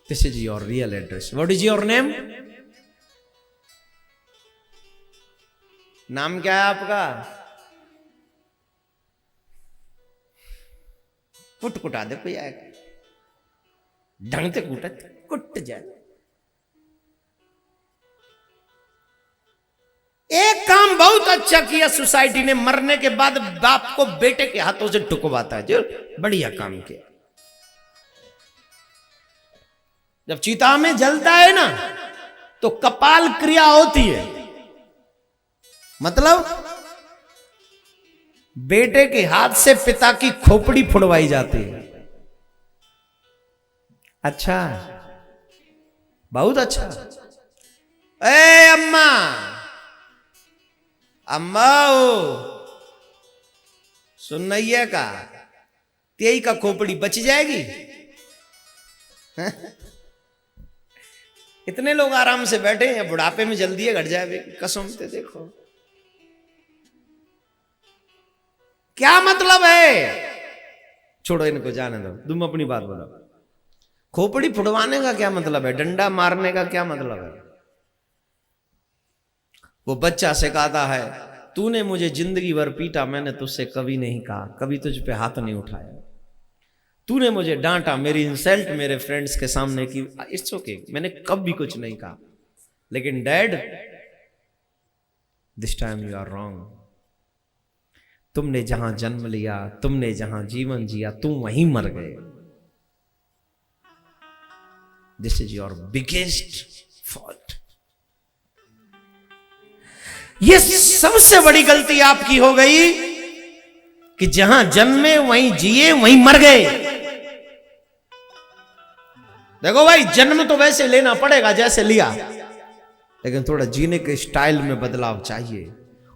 This is your real address. What is your name? नाम क्या है आपका? कुटा दे कोई आएगा, ढंग से कुट जाए. एक काम बहुत अच्छा किया सोसाइटी ने, मरने के बाद बाप को बेटे के हाथों से ठुकवाता है. जो बढ़िया काम किया. जब चिता में जलता है ना तो कपाल क्रिया होती है, मतलब बेटे के हाथ से पिता की खोपड़ी फुड़वाई जाती है. अच्छा, बहुत अच्छा. ए अम्मा, अम्मा सुन रही है का? तेई का खोपड़ी बच जाएगी. इतने लोग आराम से बैठे हैं, बुढ़ापे में जल्दी है घट जाए. कसम से देखो क्या मतलब है. छोड़ो इनको, जाने दो. तुम अपनी बात बोलो. खोपड़ी फुड़वाने का क्या मतलब है? डंडा मारने का क्या मतलब है? वो बच्चा सिखाता है, तूने मुझे जिंदगी भर पीटा, मैंने तुझसे कभी नहीं कहा, कभी तुझ पे हाथ नहीं उठाया. तूने मुझे डांटा, मेरी इंसल्ट मेरे फ्रेंड्स के सामने की. इट्स ओके, मैंने कभी कुछ नहीं कहा. लेकिन dad, this time you are wrong. तुमने जहां जन्म लिया, तुमने जहां जीवन जिया, तुम वहीं मर गए. This is your biggest fault. ये सबसे बड़ी गलती आपकी हो गई कि जहां जन्मे वहीं जिए वहीं मर गए. देखो भाई, जन्म तो वैसे लेना पड़ेगा जैसे लिया, लेकिन थोड़ा जीने के स्टाइल में बदलाव चाहिए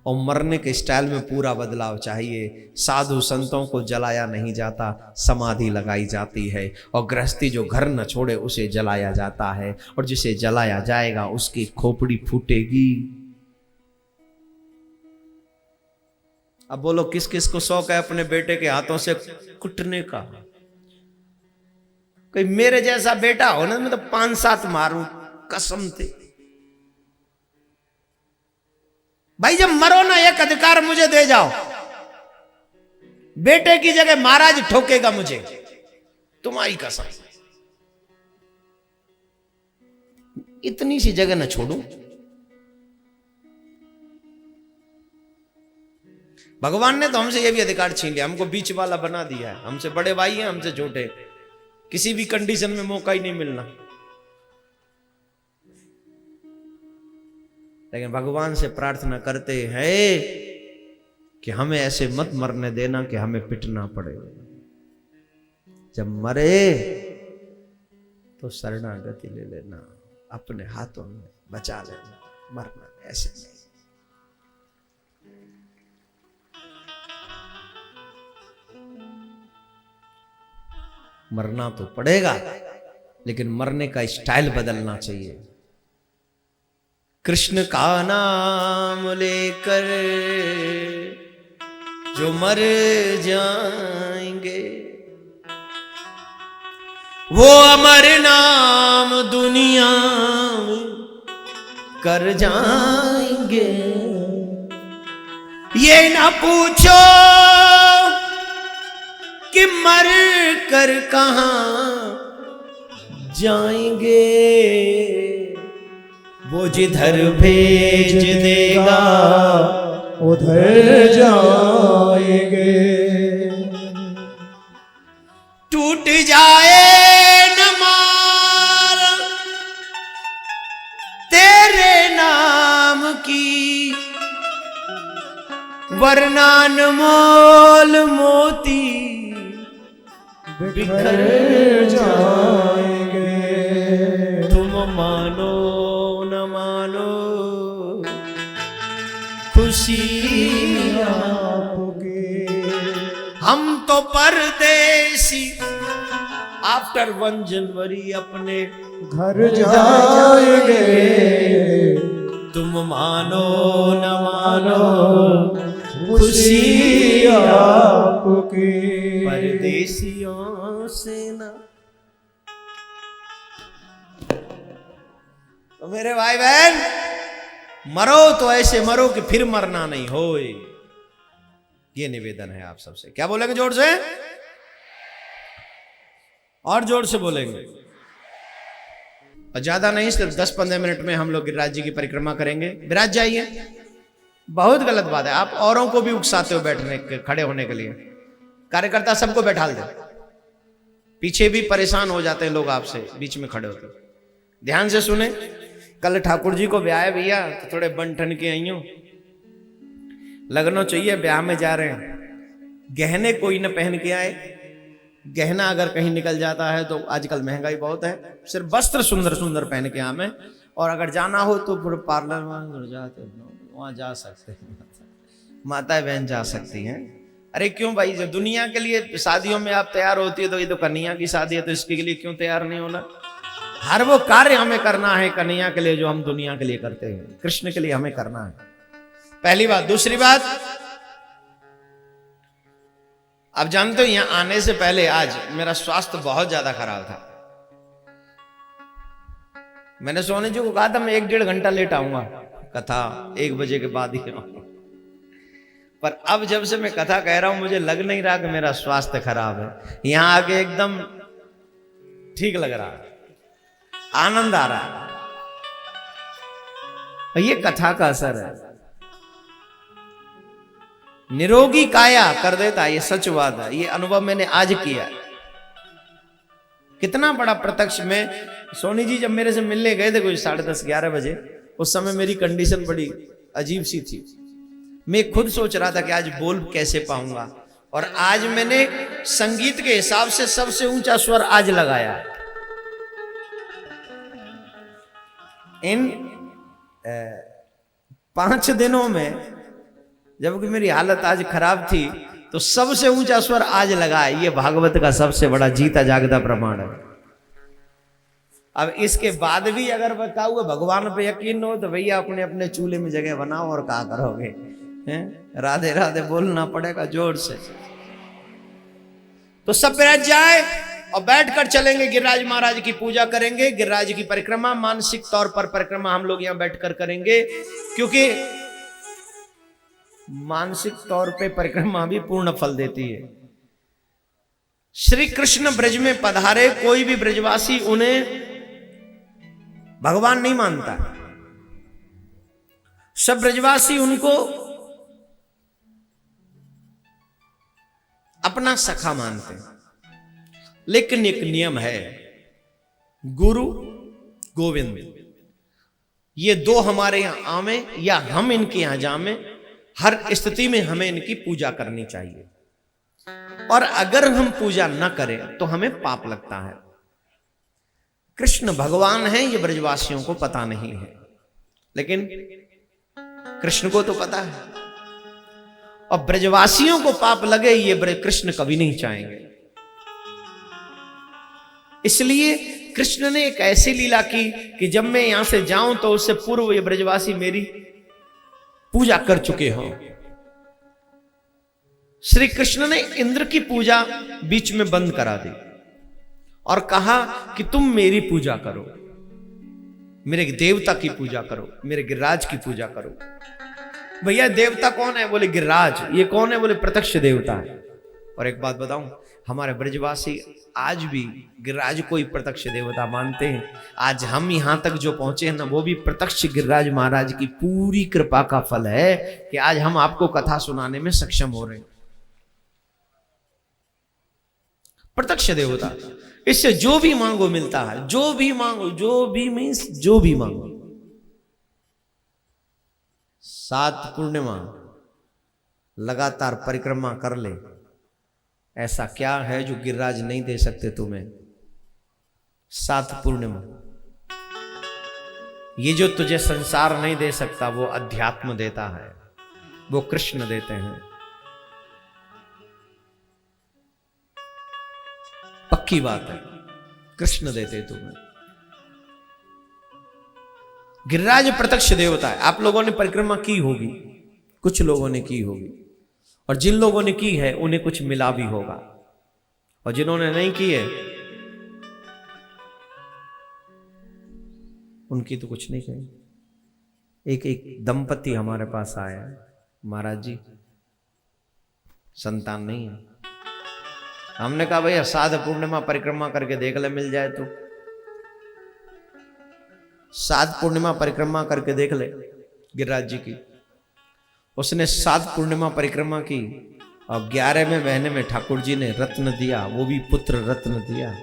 और मरने के स्टाइल में पूरा बदलाव चाहिए. साधु संतों को जलाया नहीं जाता, समाधि लगाई जाती है. और गृहस्थी जो घर न छोड़े उसे जलाया जाता है, और जिसे जलाया जाएगा उसकी खोपड़ी फूटेगी. अब बोलो, किस किस को शौक है अपने बेटे के हाथों से कुटने का? कोई मेरे जैसा बेटा हो ना, मैं तो 5-7 मारूं कसम से. भाई जब मरो ना, एक अधिकार मुझे दे जाओ. बेटे की जगह महाराज ठोकेगा मुझे, तुम्हारी कसम. इतनी सी जगह ना छोड़ूं. भगवान ने तो हमसे ये भी अधिकार छीन लिया, हमको बीच वाला बना दिया है. हमसे बड़े भाई हैं, हमसे छोटे. किसी भी कंडीशन में मौका ही नहीं मिलना. लेकिन भगवान से प्रार्थना करते हैं कि हमें ऐसे मत मरने देना कि हमें पिटना पड़े. जब मरे तो शरणागति ले लेना, अपने हाथों में बचा लेना. मरना ऐसे नहीं. मरना तो पड़ेगा, लेकिन मरने का स्टाइल बदलना चाहिए. कृष्ण का नाम लेकर जो मर जाएंगे, वो अमर नाम दुनिया में कर जाएंगे. ये ना पूछो कि मर कर कहां जाएंगे, वो जिधर भेज देगा उधर जाएंगे. टूट जाए न मार तेरे नाम की, वरना अनमोल मोती बिखर जाएंगे. तुम मानो न मानो खुशी आपकी, हम तो परदेसी. आफ्टर 1 जनवरी अपने घर जाएंगे. तुम मानो न मानो खुशी आपकी, परदेसियों से ना. तो मेरे भाई बहन, मरो तो ऐसे मरो कि फिर मरना नहीं हो। ये निवेदन है आप सबसे। क्या बोलेंगे जोर से? और जोर से बोलेंगे। और ज्यादा नहीं, सिर्फ 10-15 मिनट में हम लोग गिरिराज जी की परिक्रमा करेंगे। विराज जाइए। बहुत गलत बात है, आप औरों को भी उकसाते हो बैठने के, खड़े होने के लिए। कार्यकर्ता सबको बैठाल दे। पीछे भी परेशान हो जाते हैं लोग आपसे, बीच में खड़े होते। ध्यान से सुने। कल ठाकुर जी को ब्याह है भैया, तो थोड़े बन ठन के आई हूं। लगना चाहिए, ब्याह में जा रहे हैं। गहने कोई न पहन के आए। गहना अगर कहीं निकल जाता है तो आजकल महंगाई बहुत है। सिर्फ वस्त्र सुंदर सुंदर पहन के आवे। और अगर जाना हो तो फिर पार्लर में जाते, वहां जा सकते हैं, माताएं बहन जा सकती हैं। अरे क्यों भाई, जब दुनिया के लिए शादियों में आप तैयार होती है तो ये तो कन्हैया की शादी है, तो इसके लिए क्यों तैयार नहीं होना? हर वो कार्य हमें करना है कन्हैया के लिए जो हम दुनिया के लिए करते हैं, कृष्ण के लिए हमें करना है। पहली बात। दूसरी बात, आप जानते हो यहां आने से पहले आज मेरा स्वास्थ्य बहुत ज्यादा खराब था। मैंने सोने जी को कहा था मैं 1-1.5 घंटा लेट आऊंगा, कथा 1 बजे के बाद ही आऊंगा। पर अब जब से मैं कथा कह रहा हूं, मुझे लग नहीं रहा कि मेरा स्वास्थ्य खराब है। यहां आके एकदम ठीक लग रहा है, आनंद आ रहा है। और ये कथा का असर है। निरोगी काया कर देता, ये सच बात है। ये अनुभव मैंने आज किया। कितना बड़ा प्रत्यक्ष में। सोनी जी जब मेरे से मिलने गए थे कोई 10:30-11 बजे, उस समय मेरी कंडीशन बड़ी अजीब सी थी। मैं खुद सोच रहा था कि आज बोल कैसे पाऊंगा। और आज मैंने संगीत के हिसाब से सबसे ऊंचा स्वर आज लगाया। इन 5 दिनों में, जबकि मेरी हालत आज खराब थी, तो सबसे ऊंचा स्वर आज लगा। ये भागवत का सबसे बड़ा जीता जागता प्रमाण है। अब इसके बाद भी अगर बताऊँ भगवान पे यकीन हो तो भैया अपने अपने चूल्हे में जगह बनाओ और क्या करोगे। राधे राधे बोलना पड़ेगा जोर से। तो सब बैठ जाए और बैठकर चलेंगे, गिरिराज महाराज की पूजा करेंगे। गिरिराज की परिक्रमा, मानसिक तौर पर परिक्रमा हम लोग यहां बैठकर करेंगे, क्योंकि मानसिक तौर पे परिक्रमा भी पूर्ण फल देती है। श्री कृष्ण ब्रज में पधारे, कोई भी ब्रजवासी उन्हें भगवान नहीं मानता। सब ब्रजवासी उनको अपना सखा मानते हैं। लेकिन एक नियम है, गुरु गोविंद, ये 2 हमारे यहां आवे या हम इनके यहां जामे, हर स्थिति में हमें इनकी पूजा करनी चाहिए। और अगर हम पूजा न करें तो हमें पाप लगता है। कृष्ण भगवान है, ये ब्रजवासियों को पता नहीं है, लेकिन कृष्ण को तो पता है। और ब्रजवासियों को पाप लगे, ये कृष्ण कभी नहीं चाहेंगे। इसलिए कृष्ण ने एक ऐसी लीला की कि जब मैं यहां से जाऊं तो उससे पूर्व ये ब्रजवासी मेरी पूजा कर चुके हों। श्री कृष्ण ने इंद्र की पूजा बीच में बंद करा दी और कहा कि तुम मेरी पूजा करो, मेरे देवता की पूजा करो, मेरे गिरिराज की पूजा करो। भैया देवता कौन है? बोले गिरिराज। ये कौन है? बोले प्रत्यक्ष देवता है। और एक बात बताऊं, हमारे ब्रजवासी आज भी गिरिराज को ही प्रत्यक्ष देवता मानते हैं। आज हम यहां तक जो पहुंचे हैं ना, वो भी प्रत्यक्ष गिरिराज महाराज की पूरी कृपा का फल है कि आज हम आपको कथा सुनाने में सक्षम हो रहे हैं। प्रत्यक्ष देवता, इससे जो भी मांगो मिलता है। जो भी मांगो, जो भी मीन्स जो भी मांगो। 7 पूर्णिमा लगातार परिक्रमा कर ले, ऐसा क्या है जो गिरिराज नहीं दे सकते तुम्हें? 7 पूर्णिमा। ये जो तुझे संसार नहीं दे सकता वो अध्यात्म देता है, वो कृष्ण देते हैं। पक्की बात है, कृष्ण देते तुम्हें। गिरिराज प्रत्यक्ष देवता है। आप लोगों ने परिक्रमा की होगी, कुछ लोगों ने की होगी, और जिन लोगों ने की है उन्हें कुछ मिला भी होगा, और जिन्होंने नहीं की है उनकी तो कुछ नहीं कही। एक दंपति हमारे पास आया, महाराज जी संतान नहीं है। हमने कहा भैया साध पूर्णिमा परिक्रमा करके देख ले, मिल जाए तो। साध पूर्णिमा परिक्रमा करके देख ले गिरिराज जी की। उसने साध पूर्णिमा परिक्रमा की और 11वें महीने में ठाकुर जी ने रत्न दिया, वो भी पुत्र रत्न दिया।